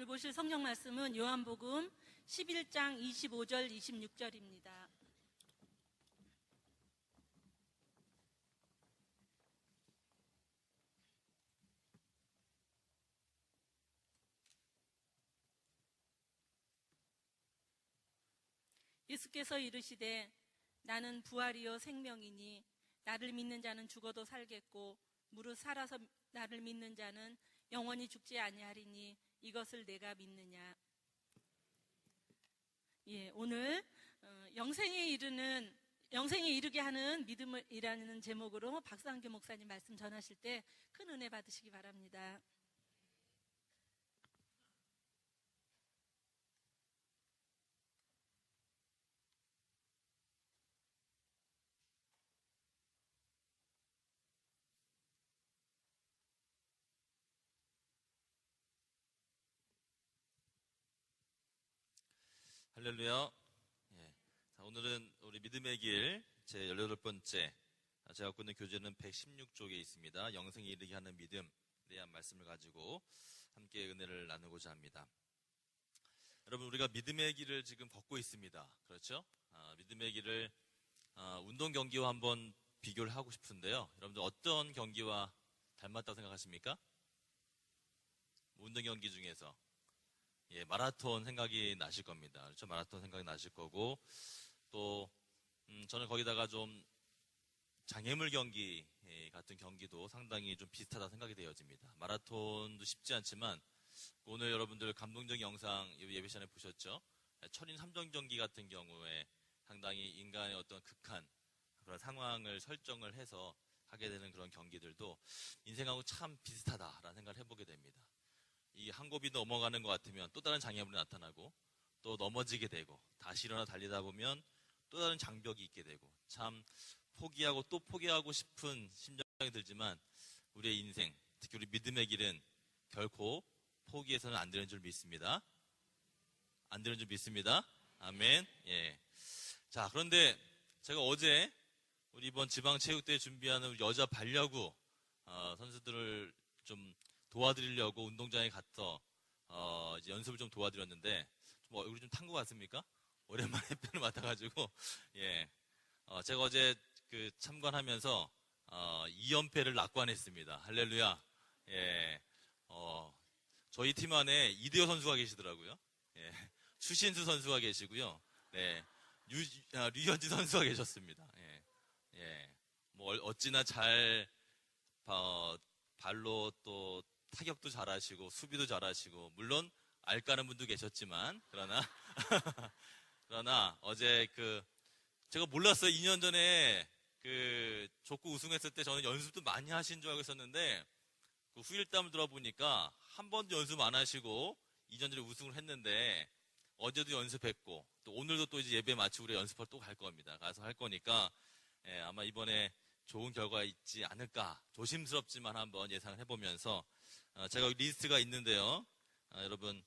오늘 보실 성경 말씀은 요한복음 11장 25절 26절입니다. 예수께서 이르시되 나는 부활이요 생명이니 나를 믿는 자는 죽어도 살겠고 무릇 살아서 나를 믿는 자는 영원히 죽지 아니하리니 이것을 내가 믿느냐. 오늘 영생에 이르게 하는 믿음이라는 제목으로 박상규 목사님 말씀 전하실 때 큰 은혜 받으시기 바랍니다. 할렐루야. 자, 오늘은 우리 믿음의 길 제 18번째 제가 갖고 있는 교재는 116쪽에 있습니다. 영생에 이르게 하는 믿음에 대한 말씀을 가지고 함께 은혜를 나누고자 합니다. 여러분, 우리가 믿음의 길을 지금 걷고 있습니다. 그렇죠? 믿음의 길을 운동 경기와 한번 비교를 하고 싶은데요. 여러분들 어떤 경기와 닮았다고 생각하십니까? 운동 경기 중에서 마라톤 생각이 나실 겁니다. 그렇죠? 마라톤 생각이 나실 거고, 또, 저는 거기다가 좀 장애물 경기 같은 경기도 상당히 좀 비슷하다 생각이 되어집니다. 마라톤도 쉽지 않지만, 오늘 여러분들 감동적인 영상 예배 시간에 보셨죠? 철인 3종 경기 같은 경우에 상당히 인간의 어떤 극한 그런 상황을 설정을 해서 하게 되는 그런 경기들도 인생하고 참 비슷하다라는 생각을 해보게 됩니다. 이 한 곱이 넘어가는 것 같으면 또 다른 장애물이 나타나고 또 넘어지게 되고 다시 일어나 달리다 보면 또 다른 장벽이 있게 되고 참 포기하고 또 포기하고 싶은 심정이 들지만 우리의 인생, 특히 우리 믿음의 길은 결코 포기해서는 안 되는 줄 믿습니다. 안 되는 줄 믿습니다. 아멘. 자, 그런데 제가 어제 우리 이번 지방체육대회 준비하는 여자 반려구 선수들을 좀 도와드리려고 운동장에 가서 이제 연습을 좀 도와드렸는데 좀 얼굴이 좀 탄 것 같습니까? 오랜만에 펜을 맡아가지고 제가 어제 그 참관하면서 2연패를 낙관했습니다. 할렐루야. 저희 팀 안에 이대호 선수가 계시더라고요. 추신수 선수가 계시고요. 류현진 선수가 계셨습니다. 뭐 어찌나 잘 발로 또 타격도 잘하시고 수비도 잘하시고 물론 알까는 분도 계셨지만 그러나 어제 제가 몰랐어요. 2년 전에 족구 우승했을 때 저는 연습도 많이 하신 줄 알고 있었는데 그 후일담을 들어보니까 한 번도 연습 안 하시고 2년 전에 우승을 했는데 어제도 연습했고 또 오늘도 또 이제 예배 마치고 우리 연습하러 또 갈 겁니다. 가서 할 거니까 아마 이번에 좋은 결과가 있지 않을까 조심스럽지만 한번 예상을 해보면서 제가 여기 리스트가 있는데요. 여러분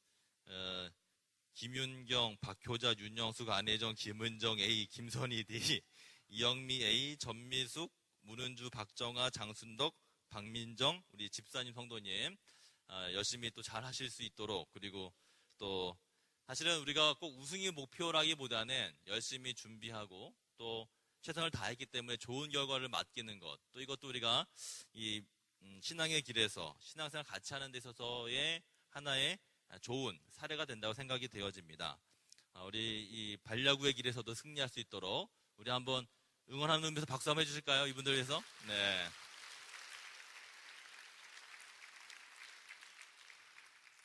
김윤경, 박효자, 윤영숙, 안혜정, 김은정 A, 김선희 D, 이영미 A, 전미숙, 문은주, 박정아, 장순덕, 박민정 우리 집사님 성도님 열심히 또 잘 하실 수 있도록 그리고 또 사실은 우리가 꼭 우승이 목표라기보다는 열심히 준비하고 또 최선을 다했기 때문에 좋은 결과를 맡기는 것, 또 이것도 우리가 이 신앙의 길에서 신앙생활 같이 하는 데 있어서의 하나의 좋은 사례가 된다고 생각이 되어집니다. 우리 이 반야구의 길에서도 승리할 수 있도록 우리 한번 응원하는 의미에서 박수 한번 해주실까요? 이분들 위해서. 네.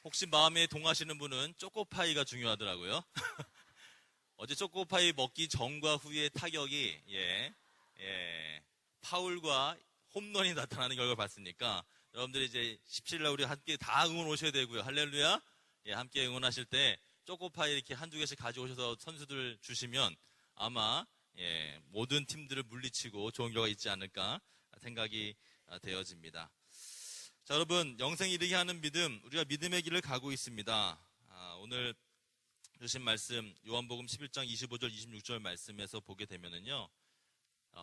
혹시 마음에 동하시는 분은 초코파이가 중요하더라고요. 어제 초코파이 먹기 전과 후의 타격이 파울과 홈런이 나타나는 결과를 봤으니까 여러분들이 이제 17일 우리 함께 다 응원 오셔야 되고요. 할렐루야. 함께 응원하실 때 초코파이 이렇게 한두 개씩 가져오셔서 선수들 주시면 아마 모든 팀들을 물리치고 좋은 결과가 있지 않을까 생각이 되어집니다. 자, 여러분, 영생 이르게 하는 믿음, 우리가 믿음의 길을 가고 있습니다. 오늘 주신 말씀 요한복음 11장 25절 26절 말씀에서 보게 되면은요,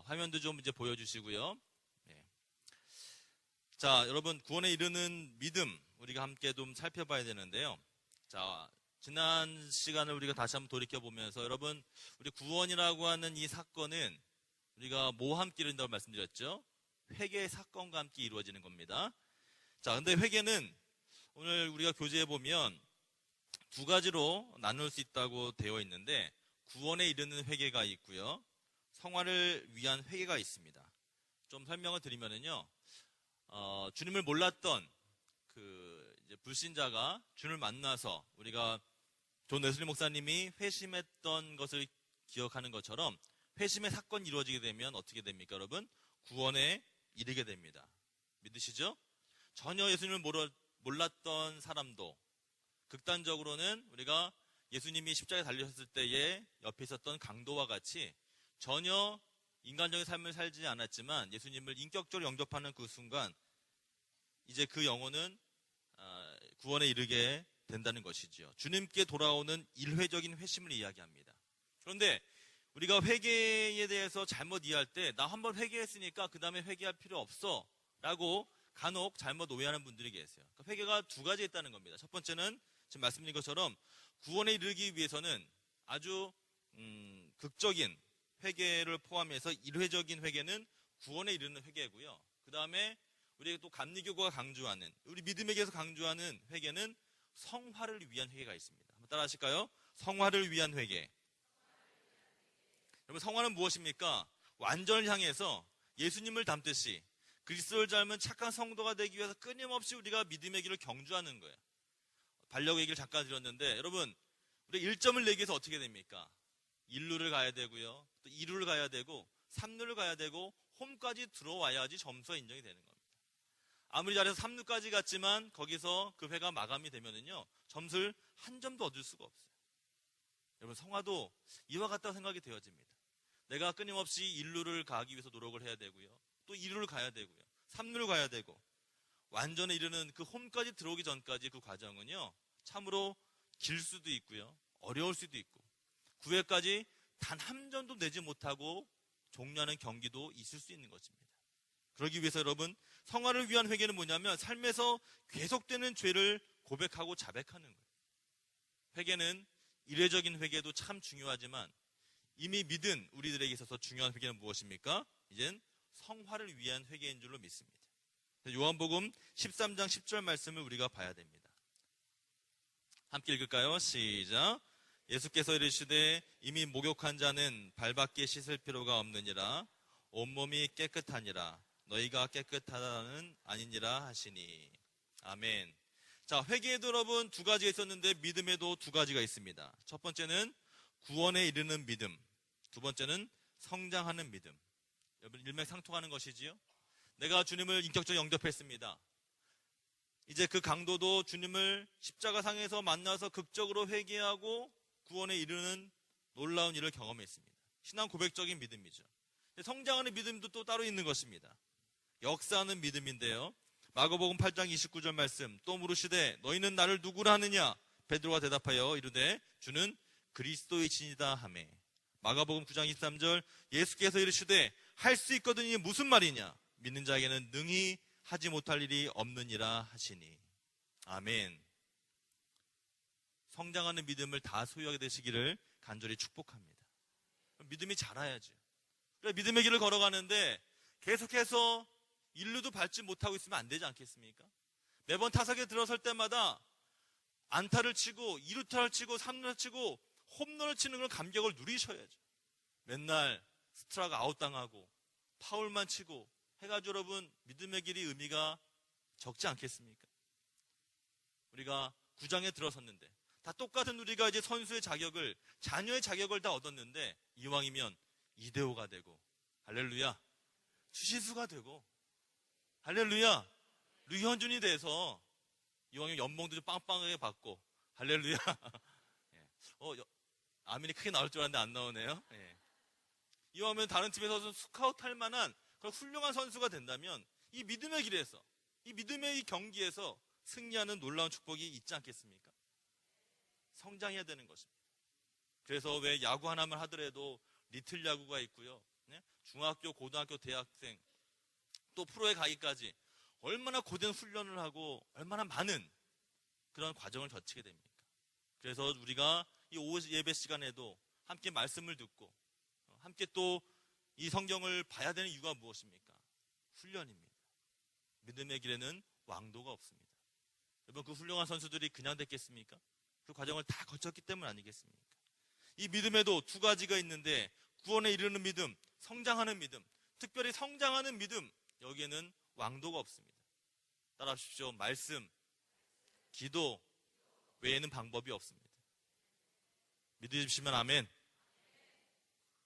화면도 좀 이제 보여주시고요. 자, 여러분, 구원에 이르는 믿음 우리가 함께 좀 살펴봐야 되는데요. 자, 지난 시간을 우리가 다시 한번 돌이켜보면서 여러분, 우리 구원이라고 하는 이 사건은 우리가 뭐와 함께 이룬다고 말씀드렸죠? 회개의 사건과 함께 이루어지는 겁니다. 자, 근데 회개는 오늘 우리가 교재에 보면 두 가지로 나눌 수 있다고 되어 있는데, 구원에 이르는 회개가 있고요, 성화를 위한 회개가 있습니다. 좀 설명을 드리면은요, 주님을 몰랐던 이제 불신자가 주님을 만나서 우리가 존 웨슬리 목사님이 회심했던 것을 기억하는 것처럼 회심의 사건이 이루어지게 되면 어떻게 됩니까, 여러분? 구원에 이르게 됩니다. 믿으시죠? 전혀 예수님을 몰랐던 사람도, 극단적으로는 우리가 예수님이 십자가에 달리셨을 때에 옆에 있었던 강도와 같이 전혀 인간적인 삶을 살지 않았지만 예수님을 인격적으로 영접하는 그 순간 이제 그 영혼은 구원에 이르게 된다는 것이지요. 주님께 돌아오는 일회적인 회심을 이야기합니다. 그런데 우리가 회개에 대해서 잘못 이해할 때 나 한번 회개했으니까 그 다음에 회개할 필요 없어 라고 간혹 잘못 오해하는 분들이 계세요. 그러니까 회개가 두 가지 있다는 겁니다. 첫 번째는 지금 말씀드린 것처럼 구원에 이르기 위해서는 아주 극적인 회개를 포함해서 일회적인 회개는 구원에 이르는 회개고요. 그 다음에 우리 또 감리교가 강조하는, 우리 믿음에게서 강조하는 회개는 성화를 위한 회개가 있습니다. 한번 따라 하실까요? 성화를 위한 회개. 여러분, 성화는 무엇입니까? 완전을 향해서 예수님을 닮듯이 그리스도를 닮은 착한 성도가 되기 위해서 끊임없이 우리가 믿음의 길을 경주하는 거예요. 반려구 얘기를 잠깐 드렸는데, 여러분, 우리가 1점을 내기 위해서 어떻게 됩니까? 1루를 가야 되고요, 또 2루를 가야 되고 3루를 가야 되고 홈까지 들어와야지 점수가 인정이 되는 겁니다. 아무리 잘해서 3루까지 갔지만 거기서 그 회가 마감이 되면은요, 점수를 한 점도 얻을 수가 없어요. 여러분, 성화도 이와 같다고 생각이 되어집니다. 내가 끊임없이 1루를 가기 위해서 노력을 해야 되고요, 또 2루를 가야 되고요, 3루를 가야 되고, 완전에 이르는 그 홈까지 들어오기 전까지 그 과정은요, 참으로 길 수도 있고요, 어려울 수도 있고, 9회까지 단 한 점도 내지 못하고 종료하는 경기도 있을 수 있는 것입니다. 그러기 위해서 여러분, 성화를 위한 회개는 뭐냐면 삶에서 계속되는 죄를 고백하고 자백하는 거예요. 회개는 일회적인 회개도 참 중요하지만 이미 믿은 우리들에게 있어서 중요한 회개는 무엇입니까? 이젠 성화를 위한 회개인 줄로 믿습니다. 요한복음 13장 10절 말씀을 우리가 봐야 됩니다. 함께 읽을까요? 시작. 예수께서 이르시되 이미 목욕한 자는 발밖에 씻을 필요가 없느니라. 온몸이 깨끗하니라. 너희가 깨끗하다는 아니니라 하시니. 아멘. 자, 회개에도 여러분 두 가지가 있었는데 믿음에도 두 가지가 있습니다. 첫 번째는 구원에 이르는 믿음, 두 번째는 성장하는 믿음. 여러분, 일맥상통하는 것이지요. 내가 주님을 인격적으로 영접했습니다. 이제 그 강도도 주님을 십자가상에서 만나서 극적으로 회개하고 구원에 이르는 놀라운 일을 경험했습니다. 신앙 고백적인 믿음이죠. 성장하는 믿음도 또 따로 있는 것입니다. 역사하는 믿음인데요, 마가복음 8장 29절 말씀, 또 물으시되 너희는 나를 누구라 하느냐? 베드로가 대답하여 이르되 주는 그리스도이시니이다 하매. 마가복음 9장 23절, 예수께서 이르시되 할 수 있거든 이게 무슨 말이냐? 믿는 자에게는 능히 하지 못할 일이 없느니라 하시니. 아멘. 성장하는 믿음을 다 소유하게 되시기를 간절히 축복합니다. 믿음이 자라야죠. 그래, 믿음의 길을 걸어가는데 계속해서 일루도 밟지 못하고 있으면 안 되지 않겠습니까? 매번 타석에 들어설 때마다 안타를 치고 2루타를 치고 3루타를 치고 홈런을 치는 걸 감격을 누리셔야죠. 맨날 스트라이크 아웃당하고 파울만 치고 해가지고 여러분, 믿음의 길이 의미가 적지 않겠습니까? 우리가 구장에 들어섰는데 다 똑같은 우리가 이제 선수의 자격을, 자녀의 자격을 다 얻었는데 이왕이면 이대호가 되고, 할렐루야, 추신수가 되고, 할렐루야, 류현준이 돼서 이왕이면 연봉도 좀 빵빵하게 받고, 할렐루야. 아멘이 크게 나올 줄 알았는데 안 나오네요. 이왕이면 다른 팀에서 스카우트 할 만한 그런 훌륭한 선수가 된다면 이 믿음의 길에서, 이 믿음의 이 경기에서 승리하는 놀라운 축복이 있지 않겠습니까? 성장해야 되는 것입니다. 그래서 왜 야구 하나만 하더라도 리틀 야구가 있고요, 중학교, 고등학교, 대학생, 또 프로에 가기까지 얼마나 고된 훈련을 하고 얼마나 많은 그런 과정을 거치게 됩니까? 그래서 우리가 이 오후 예배 시간에도 함께 말씀을 듣고 함께 또 이 성경을 봐야 되는 이유가 무엇입니까? 훈련입니다. 믿음의 길에는 왕도가 없습니다. 여러분, 그 훌륭한 선수들이 그냥 됐겠습니까? 그 과정을 다 거쳤기 때문 아니겠습니까? 이 믿음에도 두 가지가 있는데, 구원에 이르는 믿음, 성장하는 믿음, 특별히 성장하는 믿음, 여기에는 왕도가 없습니다. 따라하십시오. 말씀, 기도 외에는 방법이 없습니다. 믿으시면 아멘.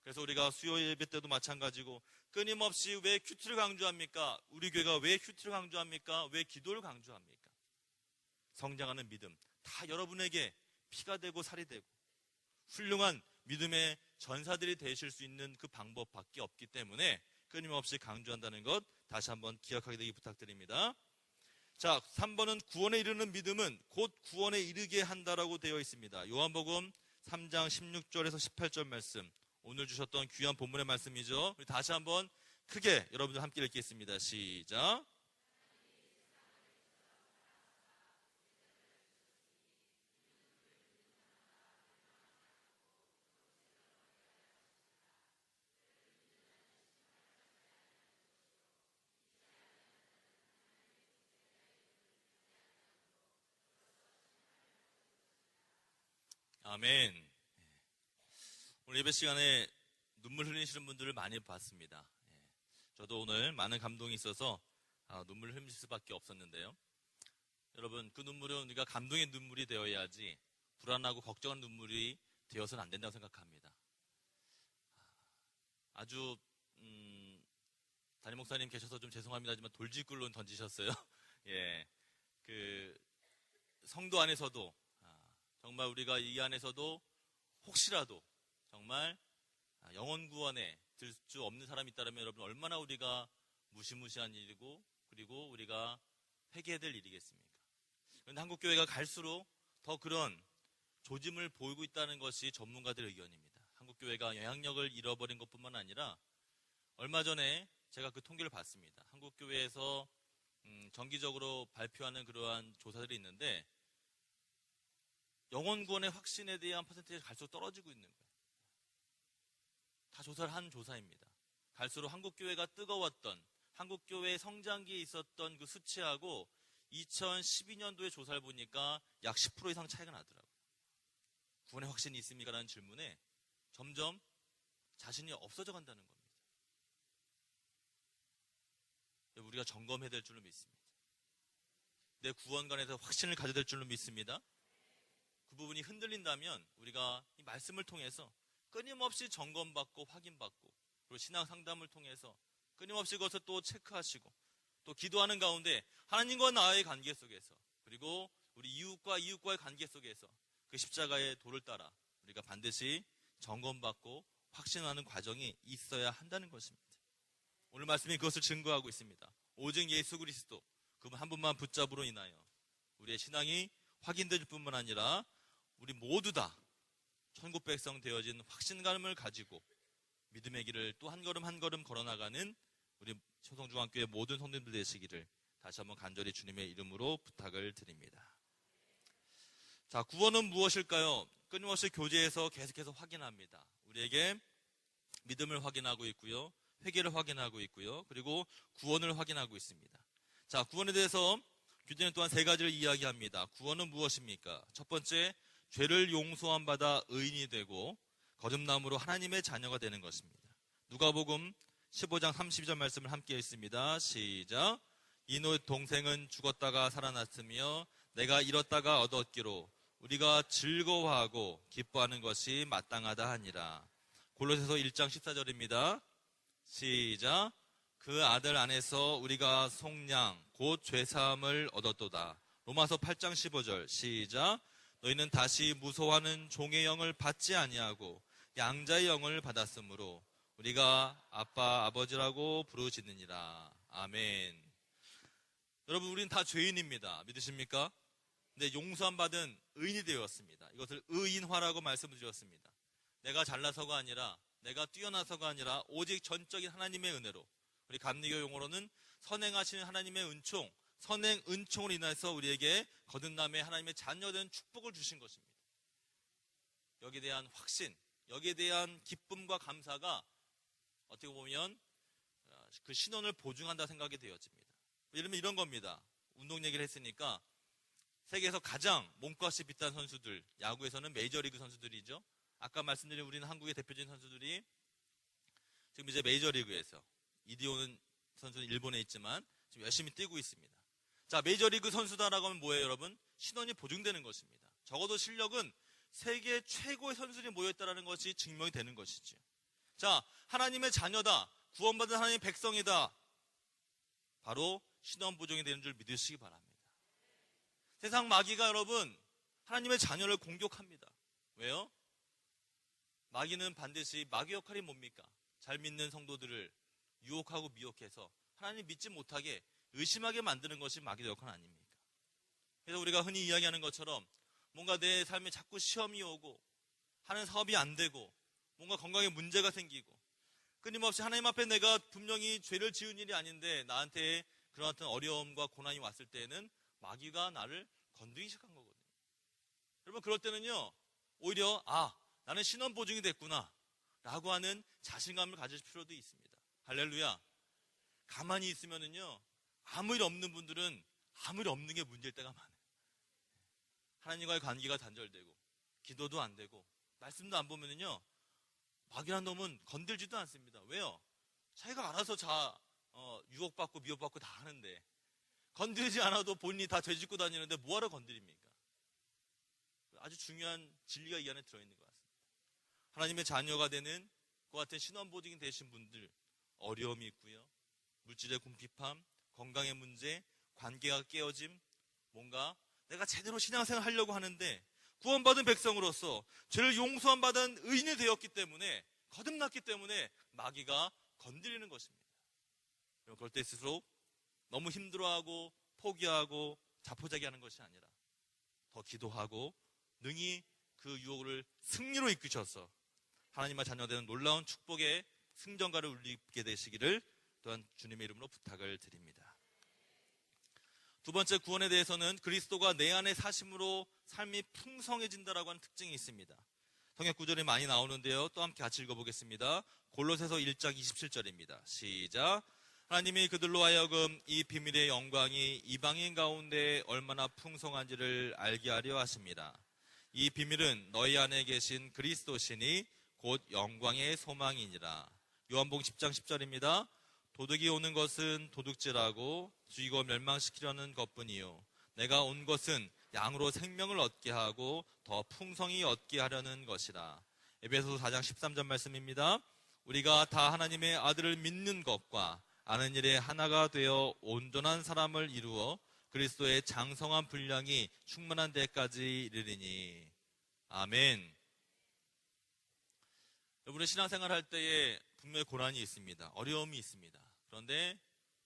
그래서 우리가 수요 예배 때도 마찬가지고 끊임없이 왜 큐티를 강조합니까? 우리 교회가 왜 큐티를 강조합니까? 왜 기도를 강조합니까? 성장하는 믿음, 다 여러분에게 피가 되고 살이 되고 훌륭한 믿음의 전사들이 되실 수 있는 그 방법밖에 없기 때문에 끊임없이 강조한다는 것 다시 한번 기억하게 되기 부탁드립니다. 자, 3번은 구원에 이르는 믿음은 곧 구원에 이르게 한다라고 되어 있습니다. 요한복음 3장 16절에서 18절 말씀, 오늘 주셨던 귀한 본문의 말씀이죠. 우리 다시 한번 크게 여러분들 함께 읽겠습니다. 시작. 아멘. 오늘 예배 시간에 눈물 흘리시는 분들을 많이 봤습니다. 저도 오늘 많은 감동이 있어서 눈물을 흘릴 수밖에 없었는데요. 여러분, 그 눈물은 우리가 감동의 눈물이 되어야지 불안하고 걱정하는 눈물이 되어서는 안 된다고 생각합니다. 아주 담임 목사님 계셔서 좀 죄송합니다지만 돌직구로 던지셨어요. 예, 그 성도 안에서도 정말 우리가 이 안에서도 혹시라도 정말 영혼 구원에 들 수 없는 사람이 있다면 여러분 얼마나 우리가 무시무시한 일이고 그리고 우리가 회개해야 될 일이겠습니까? 그런데 한국교회가 갈수록 더 그런 조짐을 보이고 있다는 것이 전문가들의 의견입니다. 한국교회가 영향력을 잃어버린 것뿐만 아니라 얼마 전에 제가 그 통계를 봤습니다. 한국교회에서 정기적으로 발표하는 그러한 조사들이 있는데 영혼 구원의 확신에 대한 퍼센테이지가 갈수록 떨어지고 있는 거예요. 다 조사를 한 조사입니다. 갈수록 한국교회가 뜨거웠던 한국교회의 성장기에 있었던 그 수치하고 2012년도에 조사를 보니까 약 10% 이상 차이가 나더라고요. 구원의 확신이 있습니까? 라는 질문에 점점 자신이 없어져 간다는 겁니다. 우리가 점검해야 될 줄로 믿습니다. 내 구원관에서 확신을 가져야 될 줄로 믿습니다. 그 부분이 흔들린다면 우리가 이 말씀을 통해서 끊임없이 점검받고 확인받고 그리고 신앙 상담을 통해서 끊임없이 그것을 또 체크하시고 또 기도하는 가운데 하나님과 나의 관계 속에서 그리고 우리 이웃과의 관계 속에서 그 십자가의 도를 따라 우리가 반드시 점검받고 확신하는 과정이 있어야 한다는 것입니다. 오늘 말씀이 그것을 증거하고 있습니다. 오직 예수 그리스도 그분 한 분만 붙잡으로 인하여 우리의 신앙이 확인될 뿐만 아니라 우리 모두 다 천국 백성 되어진 확신감을 가지고 믿음의 길을 또 한 걸음 한 걸음 걸어나가는 우리 초성중앙교회 모든 성도님들 되시기를 다시 한번 간절히 주님의 이름으로 부탁을 드립니다. 자, 구원은 무엇일까요? 끊임없이 교제에서 계속해서 확인합니다. 우리에게 믿음을 확인하고 있고요. 회개를 확인하고 있고요. 그리고 구원을 확인하고 있습니다. 자, 구원에 대해서 교제는 또한 세 가지를 이야기합니다. 구원은 무엇입니까? 첫 번째, 죄를 용서함 받아 의인이 되고 거듭남으로 하나님의 자녀가 되는 것입니다. 누가복음 15장 32절 말씀을 함께 읽습니다. 시작. 이노의 동생은 죽었다가 살아났으며 내가 잃었다가 얻었기로 우리가 즐거워하고 기뻐하는 것이 마땅하다 하니라. 골로새서 1장 14절입니다. 시작. 그 아들 안에서 우리가 속량 곧 죄사함을 얻었도다. 로마서 8장 15절 시작. 너희는 다시 무서워하는 종의 영을 받지 아니하고 양자의 영을 받았으므로 우리가 아빠 아버지라고 부르짖느니라. 아멘. 여러분, 우리는 다 죄인입니다. 믿으십니까? 근데 용서함 받은 의인이 되었습니다. 이것을 의인화라고 말씀드렸습니다. 내가 잘나서가 아니라 내가 뛰어나서가 아니라 오직 전적인 하나님의 은혜로, 우리 감리교 용어로는 선행하시는 하나님의 은총, 선행 은총으로 인해서 우리에게 거듭남의 하나님의 자녀된 축복을 주신 것입니다. 여기에 대한 확신, 여기에 대한 기쁨과 감사가 어떻게 보면 그 신원을 보증한다 생각이 되어집니다. 예를 들면 이런 겁니다. 운동 얘기를 했으니까 세계에서 가장 몸값이 비싼 선수들, 야구에서는 메이저리그 선수들이죠. 아까 말씀드린 우리는 한국의 대표적인 선수들이 지금 이제 메이저리그에서 이디오는 선수는 일본에 있지만 지금 열심히 뛰고 있습니다. 자, 메이저리그 선수다라고 하면 뭐예요, 여러분? 신원이 보증되는 것입니다. 적어도 실력은 세계 최고의 선수들이 모여있다는 것이 증명이 되는 것이죠. 자, 하나님의 자녀다, 구원받은 하나님의 백성이다, 바로 신원 보증이 되는 줄 믿으시기 바랍니다. 세상 마귀가 여러분 하나님의 자녀를 공격합니다. 왜요? 마귀는 반드시, 마귀 역할이 뭡니까? 잘 믿는 성도들을 유혹하고 미혹해서 하나님 믿지 못하게 의심하게 만드는 것이 마귀의 역할 아닙니까? 그래서 우리가 흔히 이야기하는 것처럼 뭔가 내 삶에 자꾸 시험이 오고 하는 사업이 안 되고 뭔가 건강에 문제가 생기고 끊임없이 하나님 앞에 내가 분명히 죄를 지은 일이 아닌데 나한테 그런 어떤 어려움과 고난이 왔을 때에는 마귀가 나를 건드리기 시작한 거거든요. 여러분, 그럴 때는요, 오히려 나는 신원 보증이 됐구나 라고 하는 자신감을 가질 필요도 있습니다. 할렐루야. 가만히 있으면은요, 아무 일 없는 분들은 아무 일 없는 게 문제일 때가 많아요. 하나님과의 관계가 단절되고 기도도 안 되고 말씀도 안 보면은요, 마귀란 놈은 건들지도 않습니다. 왜요? 자기가 알아서 유혹받고 미혹받고 다 하는데, 건드리지 않아도 본인이 다 되짚고 다니는데 뭐하러 건드립니까? 아주 중요한 진리가 이 안에 들어있는 것 같습니다. 하나님의 자녀가 되는 그 같은 신원보증이 되신 분들, 어려움이 있고요, 물질의 궁핍함, 건강의 문제, 관계가 깨어짐, 뭔가 내가 제대로 신앙생활 하려고 하는데 구원받은 백성으로서 죄를 용서함 받은 의인이 되었기 때문에, 거듭났기 때문에 마귀가 건드리는 것입니다. 그럴 때일수록 너무 힘들어하고 포기하고 자포자기하는 것이 아니라 더 기도하고 능히 그 유혹을 승리로 이끄셔서 하나님의 자녀되는 놀라운 축복의 승전가를 울리게 되시기를 또한 주님의 이름으로 부탁을 드립니다. 두 번째, 구원에 대해서는 그리스도가 내 안에 사심으로 삶이 풍성해진다라고 하는 특징이 있습니다. 성경 구절이 많이 나오는데요, 또 함께 같이 읽어보겠습니다. 골로새서 1장 27절입니다. 시작. 하나님이 그들로 하여금 이 비밀의 영광이 이방인 가운데 얼마나 풍성한지를 알게 하려 하십니다. 이 비밀은 너희 안에 계신 그리스도시니 곧 영광의 소망이니라. 요한복음 10장 10절입니다. 도둑이 오는 것은 도둑질하고 죽이고 멸망시키려는 것뿐이요, 내가 온 것은 양으로 생명을 얻게 하고 더 풍성히 얻게 하려는 것이라. 에베소서 4장 13절 말씀입니다. 우리가 다 하나님의 아들을 믿는 것과 아는 일에 하나가 되어 온전한 사람을 이루어 그리스도의 장성한 분량이 충만한 데까지 이르리니. 아멘. 여러분의 신앙생활 할 때에 분명히 고난이 있습니다. 어려움이 있습니다. 그런데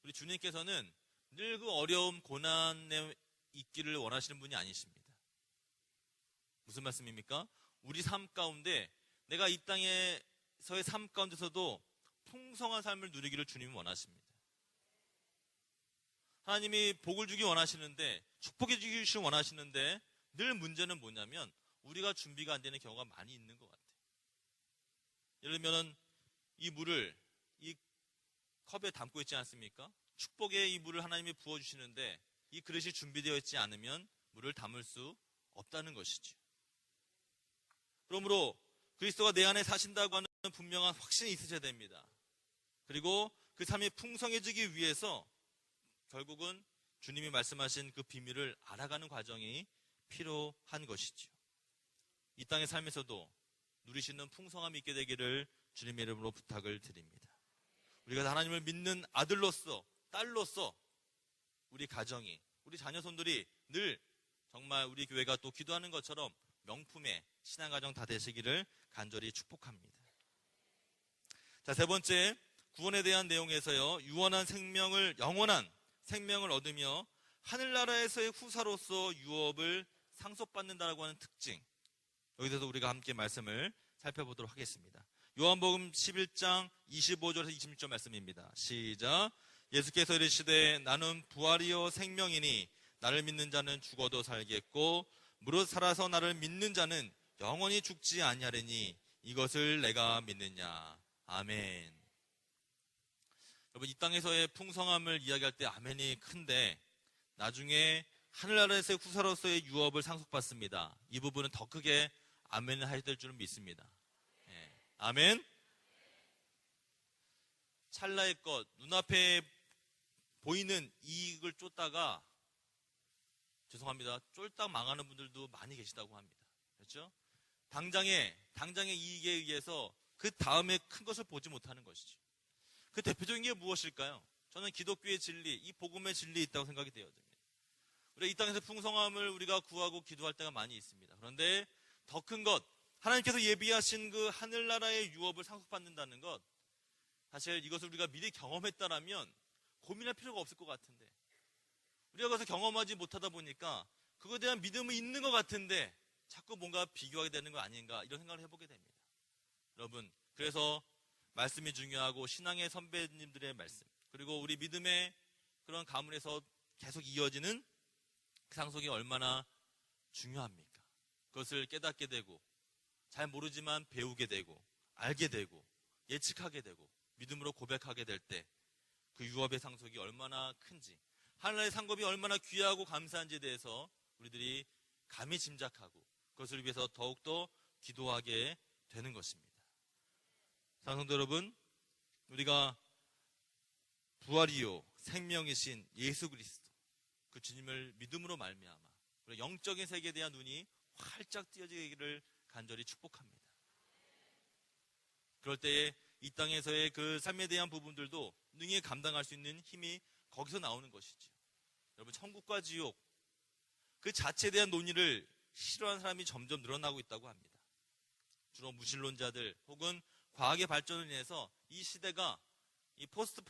우리 주님께서는 늘 그 어려움, 고난에 있기를 원하시는 분이 아니십니다. 무슨 말씀입니까? 우리 삶 가운데, 내가 이 땅에서의 삶 가운데서도 풍성한 삶을 누리기를 주님이 원하십니다. 하나님이 복을 주기 원하시는데, 축복해 주기 원하시는데, 늘 문제는 뭐냐면 우리가 준비가 안 되는 경우가 많이 있는 것 같아요. 예를 들면 이 물을 이 컵에 담고 있지 않습니까? 축복의 이 물을 하나님이 부어주시는데 이 그릇이 준비되어 있지 않으면 물을 담을 수 없다는 것이죠. 그러므로 그리스도가 내 안에 사신다고 하는 분명한 확신이 있으셔야 됩니다. 그리고 그 삶이 풍성해지기 위해서 결국은 주님이 말씀하신 그 비밀을 알아가는 과정이 필요한 것이죠. 이 땅의 삶에서도 누리시는 풍성함이 있게 되기를 주님의 이름으로 부탁을 드립니다. 우리가 하나님을 믿는 아들로서, 딸로서 우리 가정이, 우리 자녀손들이 늘 정말 우리 교회가 또 기도하는 것처럼 명품의 신앙가정 다 되시기를 간절히 축복합니다. 자, 세 번째, 구원에 대한 내용에서요, 영원한 생명을 얻으며 하늘나라에서의 후사로서 유업을 상속받는다라고 하는 특징, 여기서 우리가 함께 말씀을 살펴보도록 하겠습니다. 요한복음 11장 25절에서 26절 말씀입니다. 시작. 예수께서 이르시되 나는 부활이요 생명이니 나를 믿는 자는 죽어도 살겠고 무릇 살아서 나를 믿는 자는 영원히 죽지 아니하리니 이것을 내가 믿느냐. 아멘. 여러분, 이 땅에서의 풍성함을 이야기할 때 아멘이 큰데 나중에 하늘나라에서의 후사로서의 유업을 상속받습니다. 이 부분은 더 크게 아멘을 하셔야 될 줄은 믿습니다. 예. 아멘. 찰나의 것, 눈앞에 보이는 이익을 쫓다가 죄송합니다. 쫄딱 망하는 분들도 많이 계시다고 합니다. 그렇죠? 당장의 이익에 의해서 그 다음에 큰 것을 보지 못하는 것이죠. 그 대표적인 게 무엇일까요? 저는 기독교의 진리, 이 복음의 진리에 있다고 생각이 되어집니다. 우리가 이 땅에서 풍성함을 우리가 구하고 기도할 때가 많이 있습니다. 그런데 더 큰 것, 하나님께서 예비하신 그 하늘나라의 유업을 상속받는다는 것, 사실 이것을 우리가 미리 경험했다라면 고민할 필요가 없을 것 같은데 우리가 그것을 경험하지 못하다 보니까 그거에 대한 믿음은 있는 것 같은데 자꾸 뭔가 비교하게 되는 거 아닌가 이런 생각을 해보게 됩니다. 여러분, 그래서 말씀이 중요하고 신앙의 선배님들의 말씀, 그리고 우리 믿음의 그런 가문에서 계속 이어지는 그 상속이 얼마나 중요합니까? 그것을 깨닫게 되고 잘 모르지만 배우게 되고 알게 되고 예측하게 되고 믿음으로 고백하게 될 때 그 유업의 상속이 얼마나 큰지, 하나님의 상급이 얼마나 귀하고 감사한지에 대해서 우리들이 감히 짐작하고 그것을 위해서 더욱더 기도하게 되는 것입니다. 사랑성도 여러분, 우리가 부활이요 생명이신 예수 그리스도 그 주님을 믿음으로 말미암아 우리 영적인 세계에 대한 눈이 활짝 띄어지기를 간절히 축복합니다. 그럴 때에 이 땅에서의 그 삶에 대한 부분들도 능히 감당할 수 있는 힘이 거기서 나오는 것이죠. 여러분, 천국과 지옥 그 자체에 대한 논의를 싫어하는 사람이 점점 늘어나고 있다고 합니다. 주로 무신론자들 혹은 과학의 발전을 인해서 이 시대가 이 포스트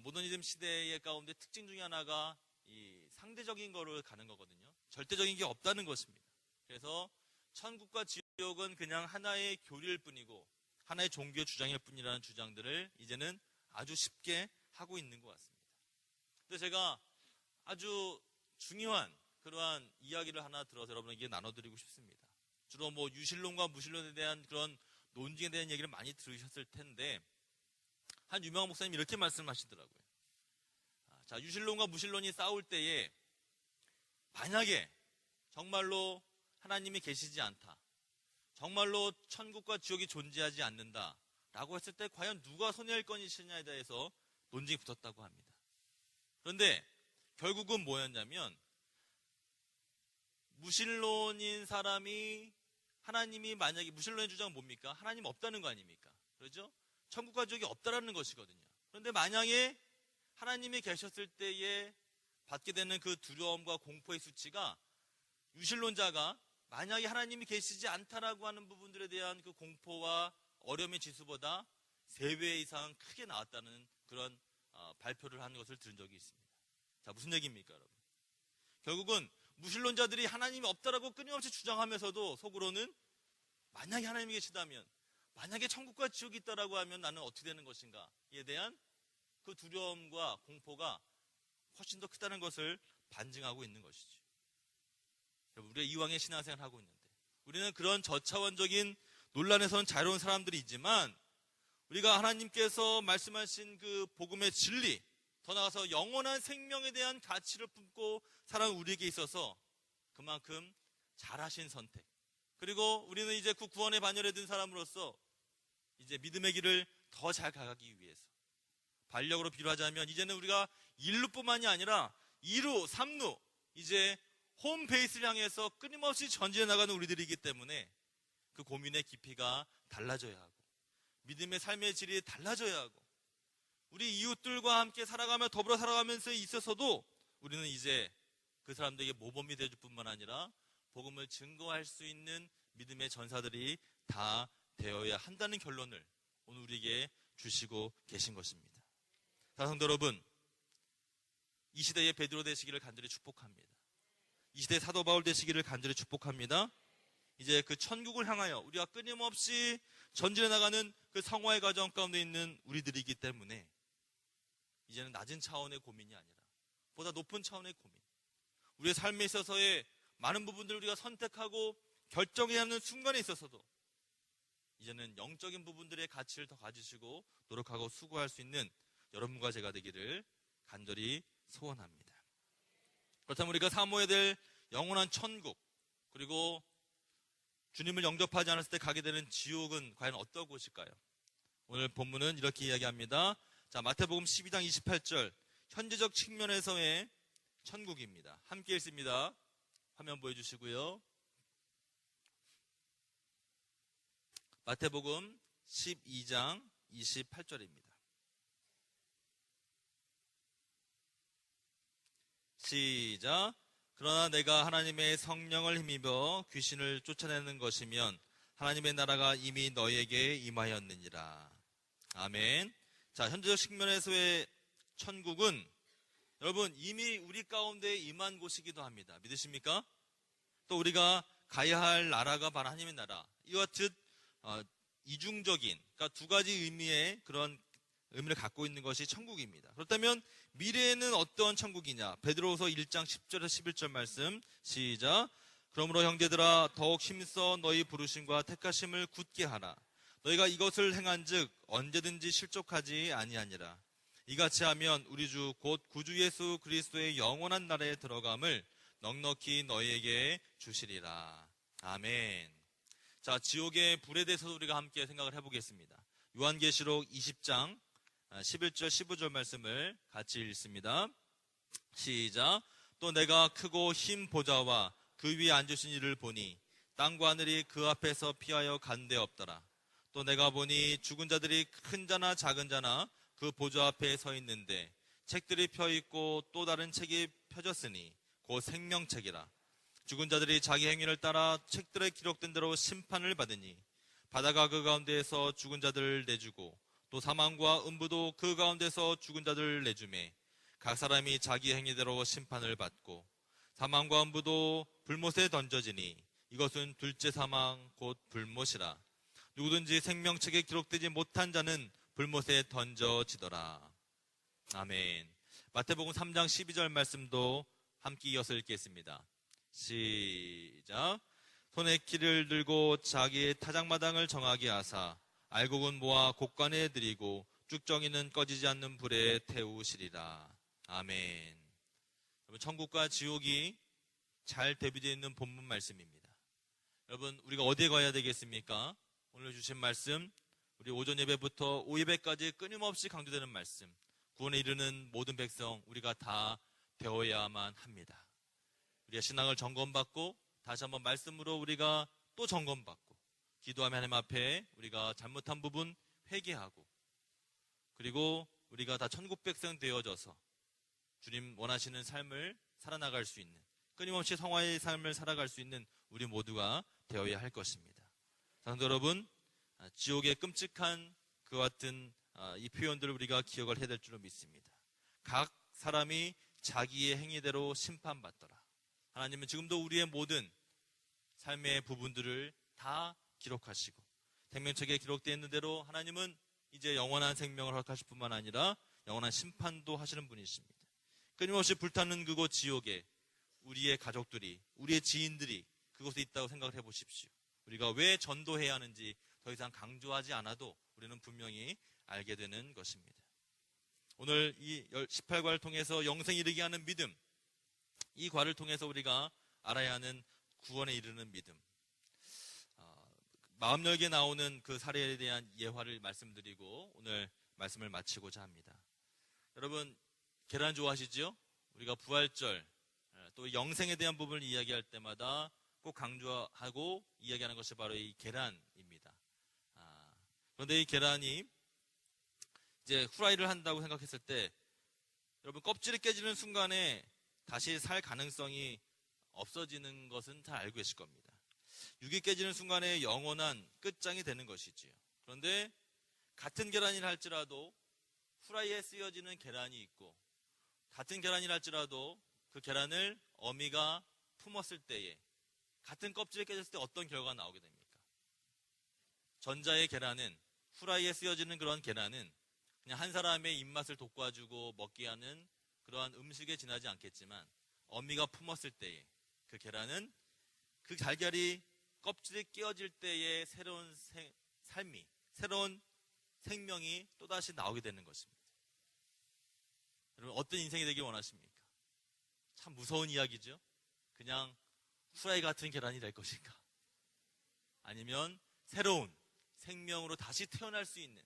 모더니즘 시대의 가운데 특징 중에 하나가 이 상대적인 거를 가는 거거든요. 절대적인 게 없다는 것입니다. 그래서 천국과 지옥은 그냥 하나의 교리일 뿐이고 하나의 종교의 주장일 뿐이라는 주장들을 이제는 아주 쉽게 하고 있는 것 같습니다. 근데 제가 아주 중요한 그러한 이야기를 하나 들어서 여러분에게 나눠드리고 싶습니다. 주로 유신론과 무신론에 대한 그런 논쟁에 대한 얘기를 많이 들으셨을 텐데 한 유명한 목사님이 이렇게 말씀하시더라고요. 자, 유신론과 무신론이 싸울 때에 만약에 정말로 하나님이 계시지 않다, 정말로 천국과 지옥이 존재하지 않는다 라고 했을 때 과연 누가 손해할 것이냐에 대해서 논쟁이 붙었다고 합니다. 그런데 결국은 뭐였냐면 무신론인 사람이 하나님이 만약에 무신론의 주장은 뭡니까? 하나님 없다는 거 아닙니까? 그렇죠? 천국과 지옥이 없다라는 것이거든요. 그런데 만약에 하나님이 계셨을 때에 받게 되는 그 두려움과 공포의 수치가 유신론자가 만약에 하나님이 계시지 않다라고 하는 부분들에 대한 그 공포와 어려움의 지수보다 3배 이상 크게 나왔다는 그런 발표를 하는 것을 들은 적이 있습니다. 자, 무슨 얘기입니까, 여러분? 결국은 무신론자들이 하나님이 없다라고 끊임없이 주장하면서도 속으로는 만약에 하나님이 계시다면, 만약에 천국과 지옥이 있다라고 하면 나는 어떻게 되는 것인가에 대한 그 두려움과 공포가 훨씬 더 크다는 것을 반증하고 있는 것이죠. 우리가 이왕의 신앙생활을 하고 있는데 우리는 그런 저차원적인 논란에서는 자유로운 사람들이지만 우리가 하나님께서 말씀하신 그 복음의 진리, 더 나아가서 영원한 생명에 대한 가치를 품고 살아가는 우리에게 있어서 그만큼 잘하신 선택, 그리고 우리는 이제 그 구원의 반열에 든 사람으로서 이제 믿음의 길을 더 잘 가기 위해서 반력으로 비유하자면 이제는 우리가 1루뿐만이 아니라 2루, 3루 이제 홈베이스를 향해서 끊임없이 전진해 나가는 우리들이기 때문에 그 고민의 깊이가 달라져야 하고 믿음의 삶의 질이 달라져야 하고 우리 이웃들과 함께 살아가며 더불어 살아가면서 있어서도 우리는 이제 그 사람들에게 모범이 되어줄 뿐만 아니라 복음을 증거할 수 있는 믿음의 전사들이 다 되어야 한다는 결론을 오늘 우리에게 주시고 계신 것입니다. 사랑성도 여러분, 이 시대의 베드로 되시기를 간절히 축복합니다. 이 시대의 사도 바울 되시기를 간절히 축복합니다. 이제 그 천국을 향하여 우리가 끊임없이 전진해 나가는 그 성화의 과정 가운데 있는 우리들이기 때문에 이제는 낮은 차원의 고민이 아니라 보다 높은 차원의 고민, 우리의 삶에 있어서의 많은 부분들을 우리가 선택하고 결정해야 하는 순간에 있어서도 이제는 영적인 부분들의 가치를 더 가지시고 노력하고 수고할 수 있는 여러분과 제가 되기를 간절히 소원합니다. 그렇다면 우리가 사모해야 될 영원한 천국, 그리고 주님을 영접하지 않았을 때 가게 되는 지옥은 과연 어떤 곳일까요? 오늘 본문은 이렇게 이야기합니다. 자, 마태복음 12장 28절, 현재적 측면에서의 천국입니다. 함께 읽습니다. 화면 보여주시고요. 마태복음 12장 28절입니다. 시작. 그러나 내가 하나님의 성령을 힘입어 귀신을 쫓아내는 것이면 하나님의 나라가 이미 너희에게 임하였느니라. 아멘. 자, 현재적 측면에서의 천국은 여러분 이미 우리 가운데 임한 곳이기도 합니다. 믿으십니까? 또 우리가 가야 할 나라가 바로 하나님의 나라. 이와 같은 이중적인, 그러니까 두 가지 의미의 그런 의미를 갖고 있는 것이 천국입니다. 그렇다면 미래에는 어떠한 천국이냐? 베드로후서 1장 10절에서 11절 말씀 시작. 그러므로 형제들아 더욱 힘써 너희 부르심과 택하심을 굳게 하라. 너희가 이것을 행한즉 언제든지 실족하지 아니하니라. 이같이 하면 우리 주 곧 구주 예수 그리스도의 영원한 나라에 들어감을 넉넉히 너희에게 주시리라. 아멘. 자, 지옥의 불에 대해서 우리가 함께 생각을 해보겠습니다. 요한계시록 20장 11절 15절 말씀을 같이 읽습니다. 시작. 또 내가 크고 흰 보좌와 그 위에 앉으신 이를 보니 땅과 하늘이 그 앞에서 피하여 간 데 없더라. 또 내가 보니 죽은 자들이 큰 자나 작은 자나 그 보좌 앞에 서 있는데 책들이 펴있고 또 다른 책이 펴졌으니 곧 생명책이라. 죽은 자들이 자기 행위를 따라 책들에 기록된 대로 심판을 받으니 바다가 그 가운데에서 죽은 자들을 내주고 또 사망과 음부도 그 가운데서 죽은 자들을 내주매 각 사람이 자기 행위대로 심판을 받고 사망과 음부도 불못에 던져지니 이것은 둘째 사망 곧 불못이라. 누구든지 생명책에 기록되지 못한 자는 불못에 던져지더라. 아멘. 마태복음 3장 12절 말씀도 함께 이어서 읽겠습니다. 시작. 손에 키를 들고 자기의 타작마당을 정하게 하사 알곡은 모아 곡간에 들이고 쭉정이는 꺼지지 않는 불에 태우시리라. 아멘. 여러분, 천국과 지옥이 잘 대비되어 있는 본문 말씀입니다. 여러분, 우리가 어디에 가야 되겠습니까? 오늘 주신 말씀, 우리 오전 예배부터 오후 예배까지 끊임없이 강조되는 말씀, 구원에 이르는 모든 백성 우리가 다 되어야만 합니다. 우리가 신앙을 점검받고 다시 한번 말씀으로 우리가 또 점검받고 기도하며 하나님 앞에 우리가 잘못한 부분 회개하고 그리고 우리가 다 천국 백성 되어져서 주님 원하시는 삶을 살아나갈 수 있는, 끊임없이 성화의 삶을 살아갈 수 있는 우리 모두가 되어야 할 것입니다. 성도 여러분, 지옥의 끔찍한 그와 같은 이 표현들을 우리가 기억을 해야 될 줄로 믿습니다. 각 사람이 자기의 행위대로 심판받더라. 하나님은 지금도 우리의 모든 삶의 부분들을 다 기록하시고 생명책에 기록되어 있는 대로 하나님은 이제 영원한 생명을 허락하실 뿐만 아니라 영원한 심판도 하시는 분이십니다. 끊임없이 불타는 그곳 지옥에 우리의 가족들이, 우리의 지인들이 그곳에 있다고 생각을 해보십시오. 우리가 왜 전도해야 하는지 더 이상 강조하지 않아도 우리는 분명히 알게 되는 것입니다. 오늘 이 18과를 통해서 영생 이르게 하는 믿음, 이 과를 통해서 우리가 알아야 하는 구원에 이르는 믿음, 마음 열게 나오는 그 사례에 대한 예화를 말씀드리고 오늘 말씀을 마치고자 합니다. 여러분, 계란 좋아하시죠? 우리가 부활절, 또 영생에 대한 부분을 이야기할 때마다 꼭 강조하고 이야기하는 것이 바로 이 계란입니다. 그런데 이 계란이 이제 후라이를 한다고 생각했을 때 여러분, 껍질이 깨지는 순간에 다시 살 가능성이 없어지는 것은 잘 알고 계실 겁니다. 육이 깨지는 순간에 영원한 끝장이 되는 것이지요. 그런데 같은 계란이라 할지라도 후라이에 쓰여지는 계란이 있고 같은 계란이라 할지라도 그 계란을 어미가 품었을 때에 같은 껍질이 깨졌을 때 어떤 결과가 나오게 됩니까? 전자의 계란은, 후라이에 쓰여지는 그런 계란은 그냥 한 사람의 입맛을 돋궈주고 먹게 하는 그러한 음식에 지나지 않겠지만 어미가 품었을 때에 그 계란은 그 달걀이 껍질이 끼어질 때에 새로운 삶이, 새로운 생명이 또다시 나오게 되는 것입니다. 여러분, 어떤 인생이 되길 원하십니까? 참 무서운 이야기죠. 그냥 후라이 같은 계란이 될 것인가? 아니면 새로운 생명으로 다시 태어날 수 있는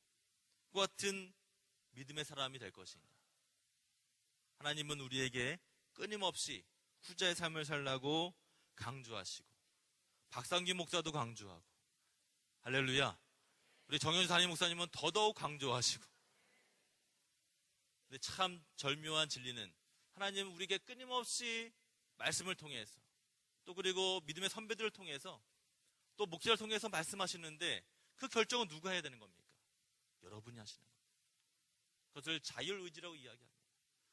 그 같은 믿음의 사람이 될 것인가? 하나님은 우리에게 끊임없이 후자의 삶을 살라고 강조하시고, 박상규 목사도 강조하고, 할렐루야, 우리 정현수 담임 목사님은 더더욱 강조하시고. 근데 참 절묘한 진리는 하나님은 우리에게 끊임없이 말씀을 통해서, 또 그리고 믿음의 선배들을 통해서, 또 목사를 통해서 말씀하시는데, 그 결정은 누가 해야 되는 겁니까? 여러분이 하시는 겁니다. 그것을 자율의지라고 이야기합니다.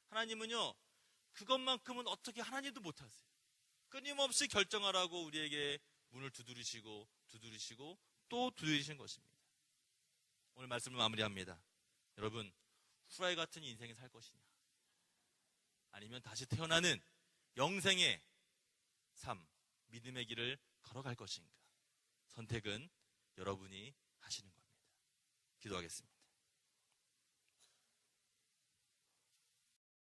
하나님은요, 그것만큼은 어떻게 하나님도 못하세요. 끊임없이 결정하라고 우리에게 문을 두드리시고 또 두드리신 것입니다. 오늘 말씀을 마무리합니다. 여러분, 후라이 같은 인생을 살 것이냐, 아니면 다시 태어나는 영생의 삶, 믿음의 길을 걸어갈 것인가? 선택은 여러분이 하시는 겁니다. 기도하겠습니다.